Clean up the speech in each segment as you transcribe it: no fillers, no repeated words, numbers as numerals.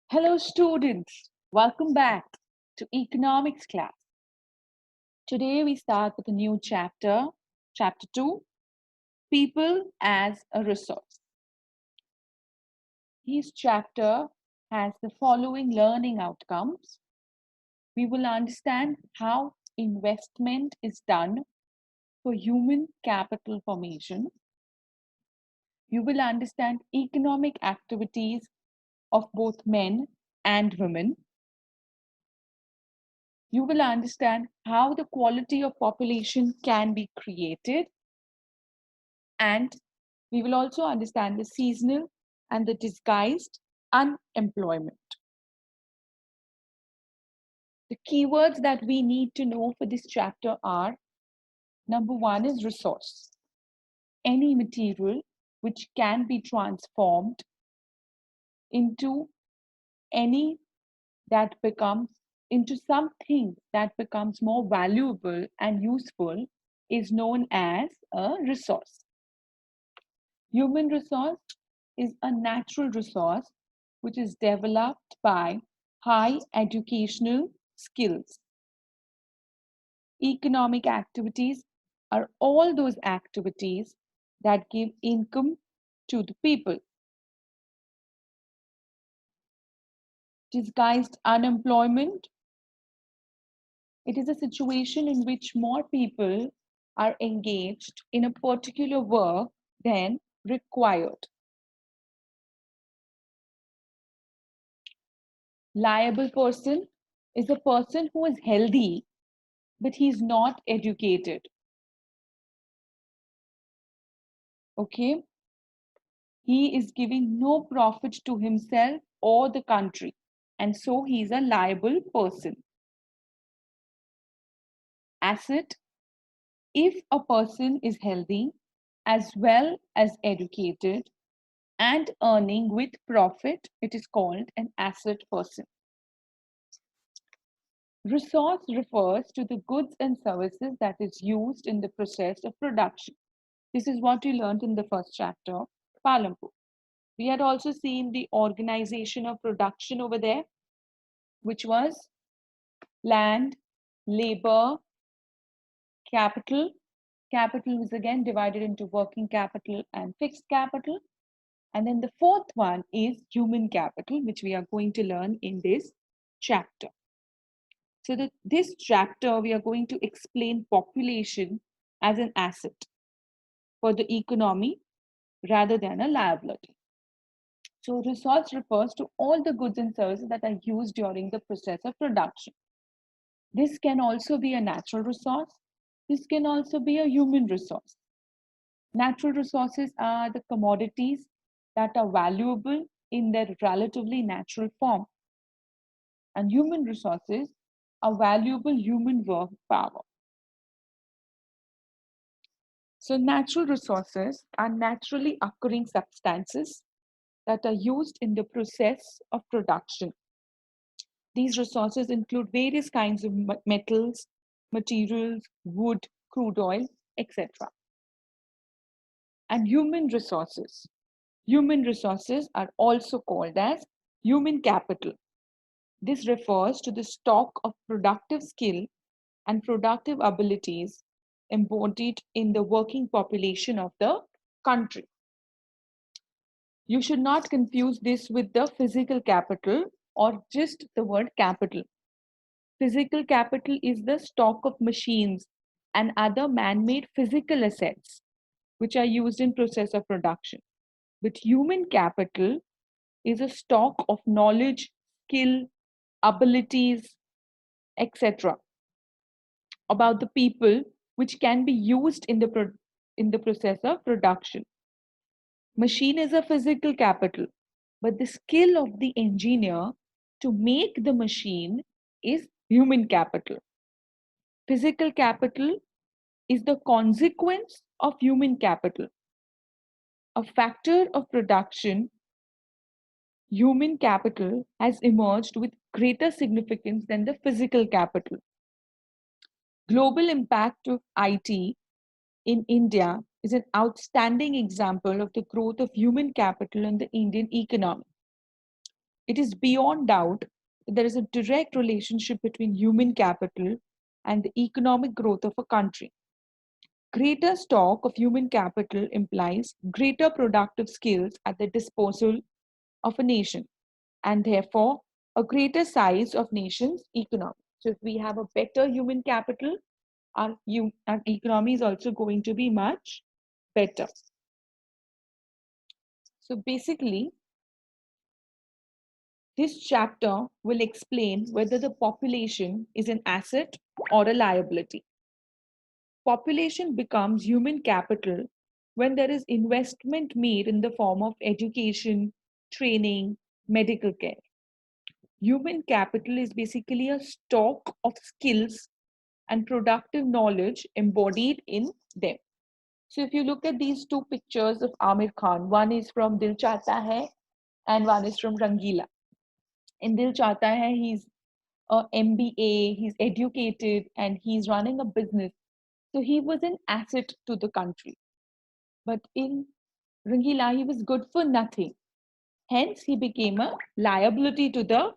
Hello, students. Welcome back to economics class. Today we start with a new chapter, chapter 2, People as a Resource. This chapter has the following learning outcomes. We will understand how investment is done for human capital formation. You will understand economic activities of both men and women. You will understand how the quality of population can be created, and we will also understand the seasonal and the disguised unemployment. The keywords that we need to know for this chapter are: number one is resource, any material which can be transformed into any that becomes into something that becomes more valuable and useful is known as a resource. Human resource is a natural resource which is developed by high educational skills. Economic activities are all those activities that give income to the people. Disguised unemployment, it is a situation in which more people are engaged in a particular work than required. Liable person is a person who is healthy but he's not educated. Okay? He is giving no profit to himself or the country, and so he's a liable person. Asset, if a person is healthy as well as educated and earning with profit, it is called an asset person. Resource refers to the goods and services that is used in the process of production. This is what we learned in the first chapter, Palanpur. We had also seen the organization of production over there, which was land, labor, capital. Capital was again divided into working capital and fixed capital. And then the fourth one is human capital, which we are going to learn in this chapter. So this chapter, we are going to explain population as an asset for the economy rather than a liability. So resource refers to all the goods and services that are used during the process of production. This can also be a natural resource. This can also be a human resource. Natural resources are the commodities that are valuable in their relatively natural form. And human resources are valuable human work power. So natural resources are naturally occurring substances that are used in the process of production. These resources include various kinds of metals, materials, wood, crude oil, etc. And human resources. Human resources are also called as human capital. This refers to the stock of productive skill and productive abilities embodied in the working population of the country. You should not confuse this with the physical capital or just the word capital. Physical capital is the stock of machines and other man-made physical assets which are used in process of production. But human capital is a stock of knowledge, skill, abilities, etc. about the people which can be used in the process of production. Machine is a physical capital, but the skill of the engineer to make the machine is human capital. Physical capital is the consequence of human capital. A factor of production, human capital has emerged with greater significance than the physical capital. Global impact of IT in India is an outstanding example of the growth of human capital in the Indian economy. It is beyond doubt that there is a direct relationship between human capital and the economic growth of a country. Greater stock of human capital implies greater productive skills at the disposal of a nation, and therefore a greater size of nation's economy. So if we have a better human capital, our economy is also going to be much better. So basically, this chapter will explain whether the population is an asset or a liability. Population becomes human capital when there is investment made in the form of education, training, medical care. Human capital is basically a stock of skills and productive knowledge embodied in them. So if you look at these two pictures of Amir Khan, one is from Dil Chahta Hai and one is from Rangila. In Dil Chahta Hai, he's a MBA, he's educated and he's running a business. So he was an asset to the country. But in Rangila, he was good for nothing. Hence, he became a liability to the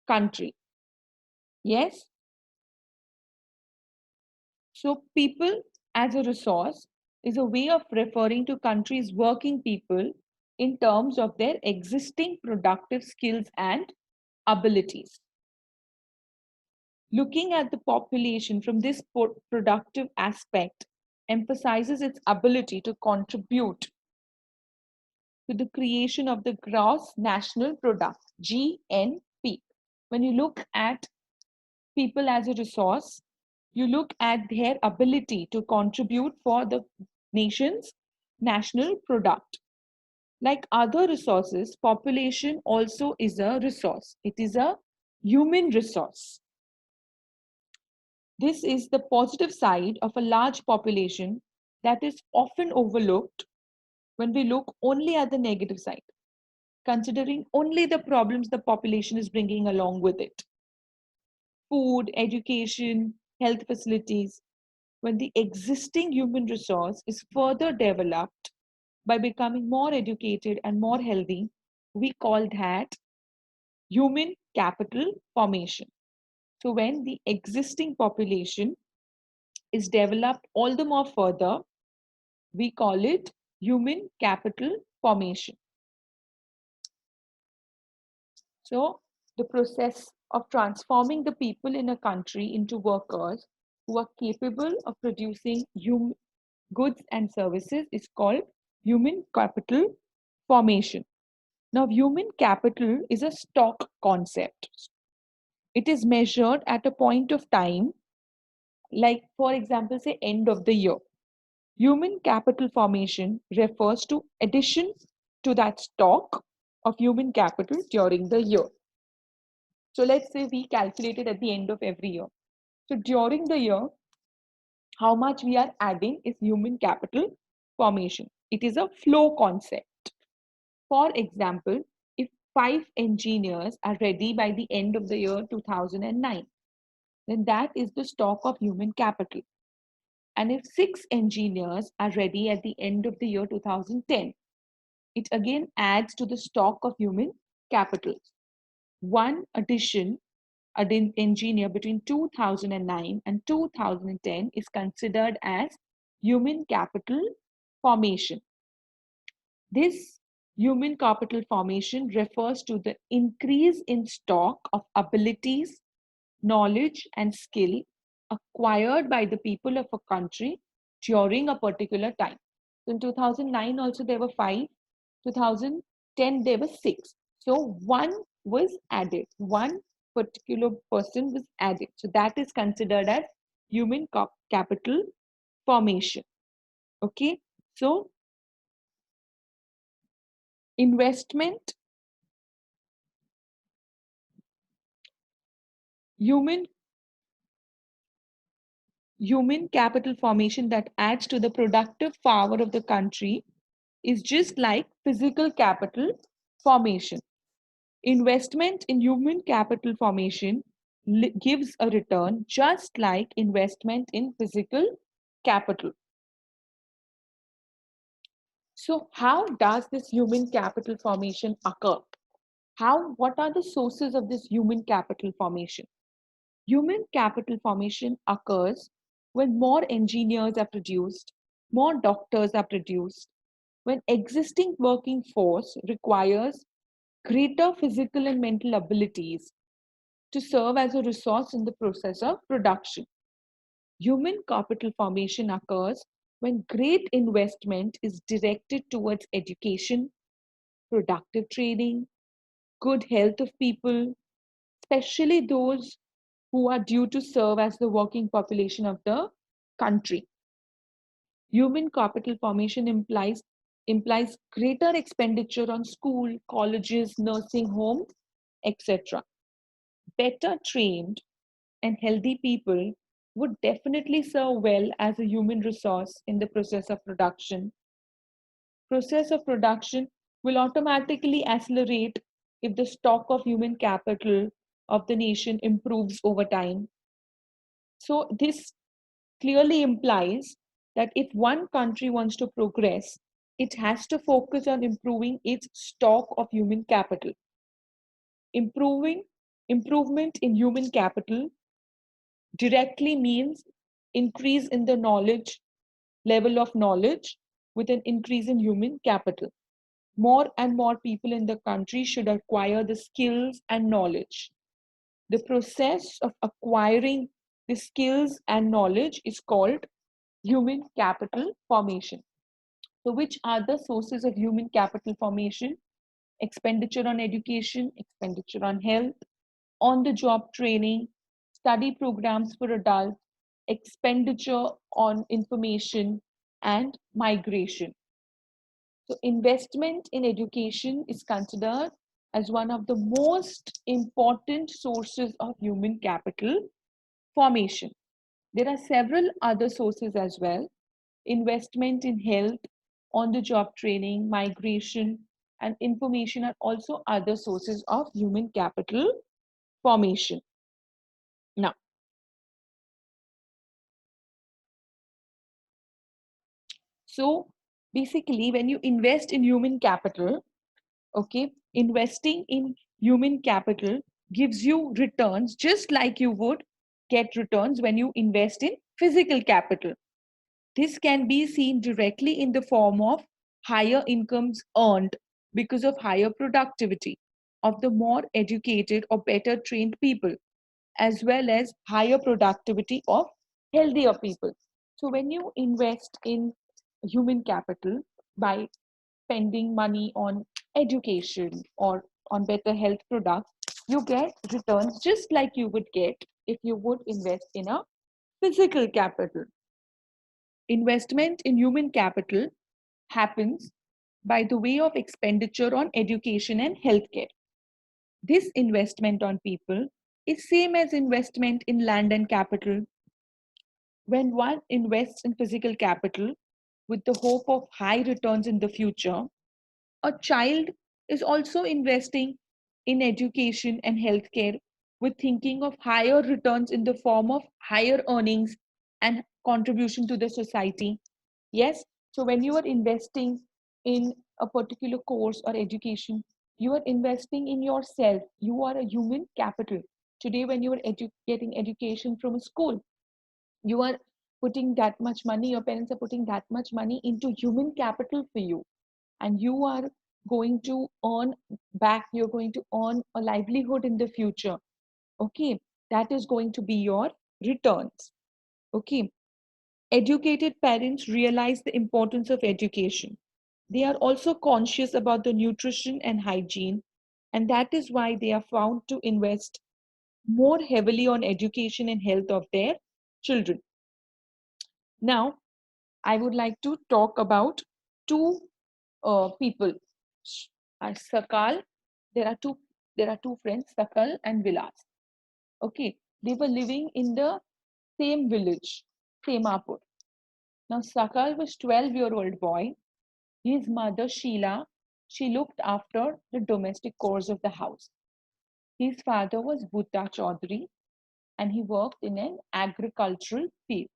country. Yes? So, people as a resource is a way of referring to countries' working people in terms of their existing productive skills and abilities. Looking at the population from this productive aspect emphasizes its ability to contribute to the creation of the gross national product, GNP. When you look at people as a resource, you look at their ability to contribute for the nation's national product. Like other resources, population also is a resource. It is a human resource. This is the positive side of a large population that is often overlooked when we look only at the negative side, considering only the problems the population is bringing along with it. Food, education, health facilities. When the existing human resource is further developed by becoming more educated and more healthy, we call that human capital formation. So when the existing population is developed all the more further, we call it human capital formation. So the process of transforming the people in a country into workers who are capable of producing goods and services is called human capital formation. Now, human capital is a stock concept. It is measured at a point of time, like, for example, say end of the year. Human capital formation refers to addition to that stock of human capital during the year. So let's say we calculated at the end of every year. So during the year, how much we are adding is human capital formation. It is a flow concept. For example, if 5 engineers are ready by the end of the year 2009, then that is the stock of human capital. And if 6 engineers are ready at the end of the year 2010, it again adds to the stock of human capital. One addition, an engineer between 2009 and 2010 is considered as human capital formation. This human capital formation refers to the increase in stock of abilities, knowledge, and skill acquired by the people of a country during a particular time. So in 2009 also there were 5, 2010 there were 6. So one was added, one particular person was added. So that is considered as human capital formation. Okay, so investment, human capital formation that adds to the productive power of the country is just like physical capital formation. Investment in human capital formation gives a return just like investment in physical capital. So how does this human capital formation occur? What are the sources of this human capital formation? Human capital formation occurs when more engineers are produced, more doctors are produced, when existing working force requires greater physical and mental abilities to serve as a resource in the process of production. Human capital formation occurs when great investment is directed towards education, productive training, good health of people, especially those who are due to serve as the working population of the country. Human capital formation implies greater expenditure on school, colleges, nursing homes, etc. Better trained and healthy people would definitely serve well as a human resource in the process of production. Process of production will automatically accelerate if the stock of human capital of the nation improves over time. So this clearly implies that if one country wants to progress, it has to focus on improving its stock of human capital. Improving Improvement in human capital directly means increase in the knowledge level of knowledge with an increase in human capital. More and more people in the country should acquire the skills and knowledge. The process of acquiring the skills and knowledge is called human capital formation. So, which are the sources of human capital formation? Expenditure on education, expenditure on health, on the job training, study programs for adults, expenditure on information, and migration. So, investment in education is considered as one of the most important sources of human capital formation. There are several other sources as well. Investment in health, on the job training, migration, and information are also other sources of human capital formation. Now, so basically, when you invest in human capital, okay, investing in human capital gives you returns just like you would get returns when you invest in physical capital. This can be seen directly in the form of higher incomes earned because of higher productivity of the more educated or better trained people, as well as higher productivity of healthier people. So, when you invest in human capital by spending money on education or on better health products, you get returns just like you would get if you would invest in a physical capital. Investment in human capital happens by the way of expenditure on education and healthcare. This investment on people is same as investment in land and capital. When one invests in physical capital with the hope of high returns in the future, a child is also investing in education and healthcare with thinking of higher returns in the form of higher earnings and contribution to the society. Yes, so when you are investing in a particular course or education, you are investing in yourself. You are a human capital. Today, when you are getting education from a school, you are putting that much money, your parents are putting that much money into human capital for you, and you are going to earn back, you're going to earn a livelihood in the future. Okay, that is going to be your returns. Okay, educated parents realize the importance of education. They are also conscious about the nutrition and hygiene, and that is why they are found to invest more heavily on education and health of their children. Now, I would like to talk about two people. Sakal, there are two. There are two friends, Sakal and Vilas. Okay, they were living in the same village, Semapur. Now, Sakal was 12-year-old boy. His mother, Sheila, she looked after the domestic chores of the house. His father was Bhutta Chaudhary, and he worked in an agricultural field.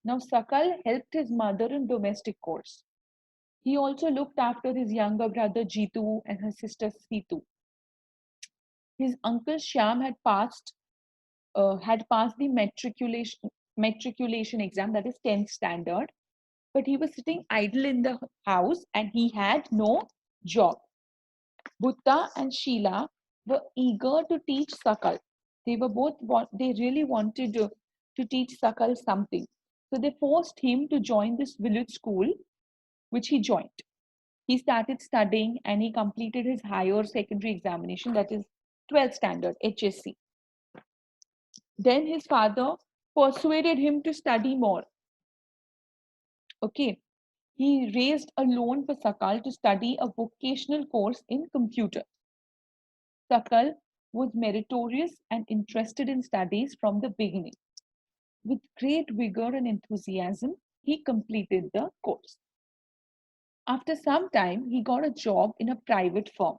Now, Sakal helped his mother in domestic chores. He also looked after his younger brother Jitu and her sister Situ. His uncle Shyam had passed the matriculation exam, that is 10th standard, but he was sitting idle in the house and he had no job. Bhutta and Sheila were eager to teach Sakal. They really wanted to teach Sakal something. So they forced him to join this village school, which he joined. He started studying and he completed his higher secondary examination, that is 12th standard, HSC. Then his father persuaded him to study more. Okay. He raised a loan for Sakal to study a vocational course in computer. Sakal was meritorious and interested in studies from the beginning. With great vigor and enthusiasm, he completed the course. After some time, he got a job in a private firm.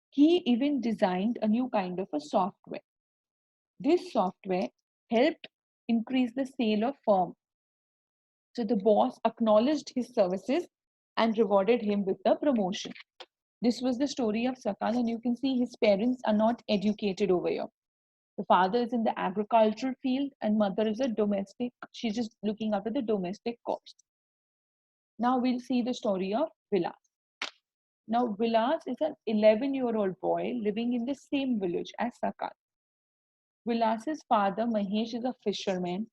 He even designed a new kind of a software. This software helped increase the sale of firm. So the boss acknowledged his services and rewarded him with the promotion. This was the story of Sakal, and you can see his parents are not educated over here. The father is in the agricultural field, and mother is a domestic. She's just looking after the domestic costs. Now we'll see the story of Vilas. Now Vilas is an 11-year-old boy living in the same village as Sakal. Vilas's father Mahesh is a fisherman,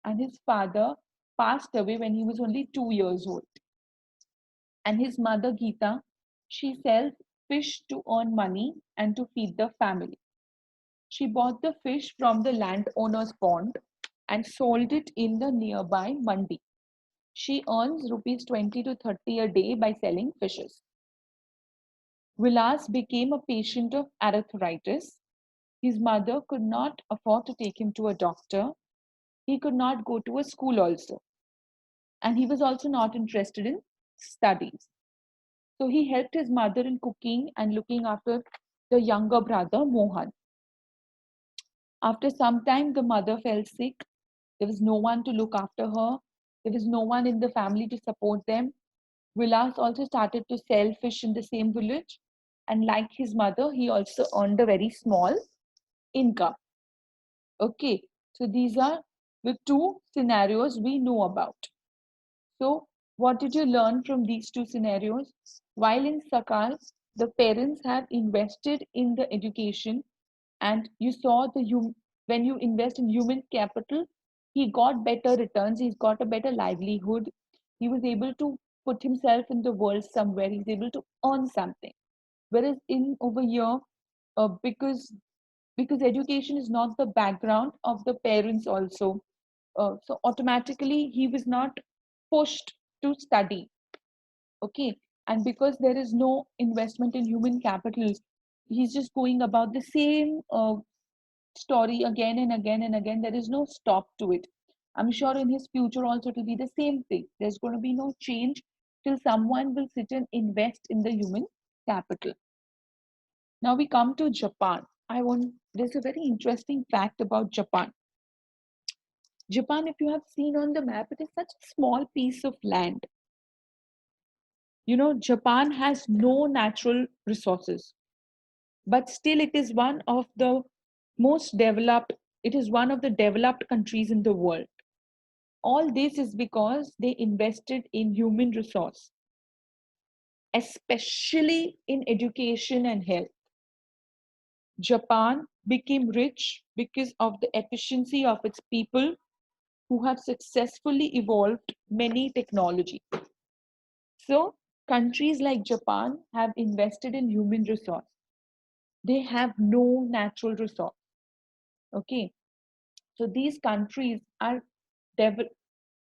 and his father passed away when he was only 2 years old. And his mother Geeta, she sells fish to earn money and to feed the family. She bought the fish from the landowner's pond and sold it in the nearby mandi. She earns rupees 20 to 30 a day by selling fishes. Vilas became a patient of arthritis. His mother could not afford to take him to a doctor. He could not go to a school also. And he was also not interested in studies. So he helped his mother in cooking and looking after the younger brother, Mohan. After some time, the mother fell sick. There was no one to look after her. There was no one in the family to support them. Vilas also started to sell fish in the same village. And like his mother, he also earned a very small income. Okay, so these are the two scenarios we know about. So, what did you learn from these two scenarios? While in Sakal, the parents have invested in the education, and you saw when you invest in human capital, he got better returns, he's got a better livelihood, he was able to put himself in the world somewhere, he's able to earn something. Whereas in over here, because education is not the background of the parents also, so automatically he was not pushed to study. Okay, and because there is no investment in human capital, he's just going about the same story again and again and again. There is no stop to it. I'm sure in his future also it will be the same thing. There's going to be no change till someone will sit and invest in the human capital. Now we come to Japan. There's a very interesting fact about Japan. Japan, if you have seen on the map, it is such a small piece of land. You know, Japan has no natural resources, but still it is one of the developed countries in the world. All this is because they invested in human resource, especially in education and health. Japan became rich because of the efficiency of its people who have successfully evolved many technologies. So, countries like Japan have invested in human resource. They have no natural resource. Okay, so these countries are developed.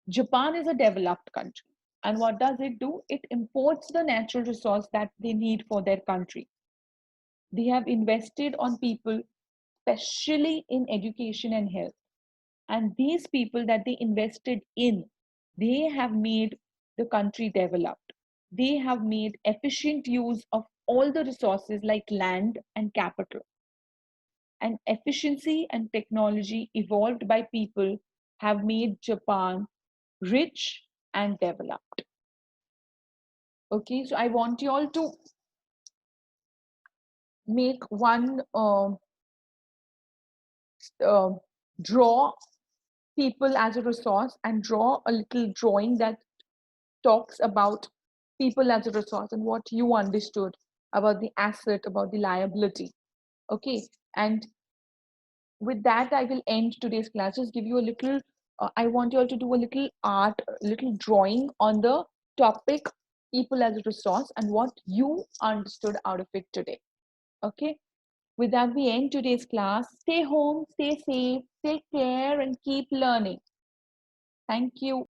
Japan is a developed country. And what does it do? It imports the natural resource that they need for their country. They have invested on people, especially in education and health. And these people that they invested in, they have made the country developed. They have made efficient use of all the resources like land and capital. And efficiency and technology evolved by people have made Japan rich and developed. Okay, so I want you all to make one draw people as a resource and draw a little drawing that talks about people as a resource and what you understood about the asset, about the liability. Okay, and with that, I will end today's class. Just give you a little, I want you all to do a little art, a little drawing on the topic people as a resource and what you understood out of it today. Okay, with that, we end today's class. Stay home, stay safe, take care, and keep learning. Thank you.